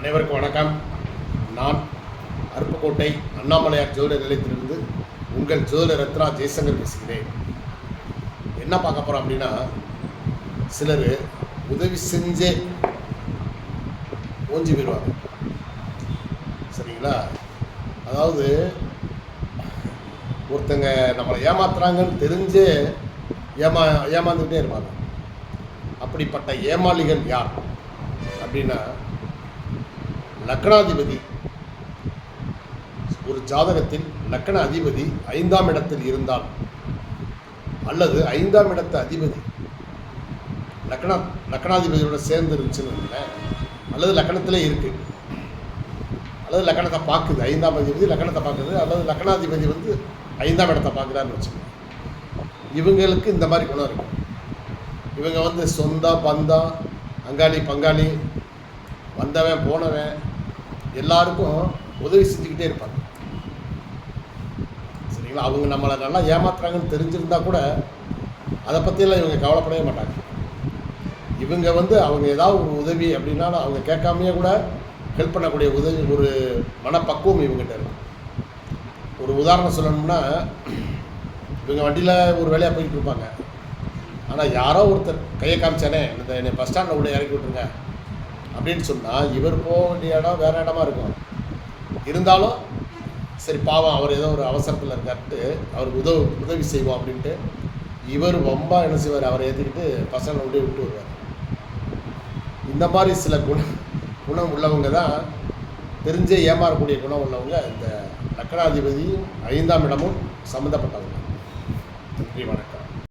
அனைவருக்கும் வணக்கம். நான் அருப்புக்கோட்டை அண்ணாமலையார் ஜோதிட நிலையத்திலிருந்து உங்கள் ஜோதிட ரத்னா ஜெய்சங்கர் பேசுகிறேன். என்ன பார்க்க போகிறோம் அப்படின்னா, சிலர் உதவி செஞ்சே ஓஞ்சி போயிடுவாங்க. சரிங்களா? அதாவது ஒருத்தங்க நம்மளை ஏமாத்துறாங்கன்னு தெரிஞ்சே ஏமாந்துக்கிட்டே இருப்பாங்க. அப்படிப்பட்ட ஏமாளிகள் யார் அப்படின்னா, லக்னாதிபதி ஒரு ஜாதகத்தில் லக்ன அதிபதி 5ஆம் இடத்தில் இருந்தால், அல்லது 5ஆம் இடத்து அதிபதி லக்னாதிபதியோட சேர்ந்து இருந்துச்சுன்னு, அல்லது லக்னத்திலே இருக்கு, அல்லது லக்னத்தை பார்க்குது, 5ஆம் அதிபதி லக்னத்தை பார்க்குது, அல்லது லக்னாதிபதி 5ஆம் இடத்தை பார்க்குறாருன்னு வச்சுக்கோங்க. இவங்களுக்கு இந்த மாதிரி குணம் இருக்கும். இவங்க சொந்த பந்தம், அங்காளி பங்காளி, வந்தவன் போனவன் எல்லாருக்கும் உதவி செஞ்சுக்கிட்டே இருப்பாங்க. சரிங்களா? அவங்க நம்மளை நல்லா ஏமாத்துறாங்கன்னு தெரிஞ்சிருந்தா கூட அதை பற்றியெல்லாம் இவங்க கவலைப்படவே மாட்டாங்க. இவங்க அவங்க ஏதாவது ஒரு உதவி அப்படின்னாலும் அவங்க கேட்காமையே கூட ஹெல்ப் பண்ணக்கூடிய உதவி, ஒரு மனப்பக்குவம் இவங்ககிட்ட இருக்கும். ஒரு உதாரணம் சொல்லணும்னா, இவங்க வண்டியில் ஒரு வேலையாக போயிட்டு இருப்பாங்க. ஆனால் யாரோ ஒருத்தர் கையை காமிச்சானே, என்னை பஸ் ஸ்டாண்டில் உள்ள இறக்கி விட்டுருங்க அப்படின்னு சொன்னால், இவர் போக வேண்டிய இடம் வேறு இடமா இருக்கும். இருந்தாலும் சரி, பாவம் அவர் ஏதோ ஒரு அவசரத்தில் இருக்காட்டு அவருக்கு உதவி செய்வோம் அப்படின்ட்டு இவர் ரொம்ப என்ன செய்வார், அவரை ஏற்றிக்கிட்டு பஸ் ஸ்டாண்டில் உள்ளே விட்டு வருவார். இந்த மாதிரி சில குணம் உள்ளவங்க தான், தெரிஞ்சே ஏமாறக்கூடிய குணம் உள்ளவங்க இந்த லக்னாதிபதியும் 5ஆம் இடமும் சம்மந்தப்பட்டவங்க. நன்றி, வணக்கம்.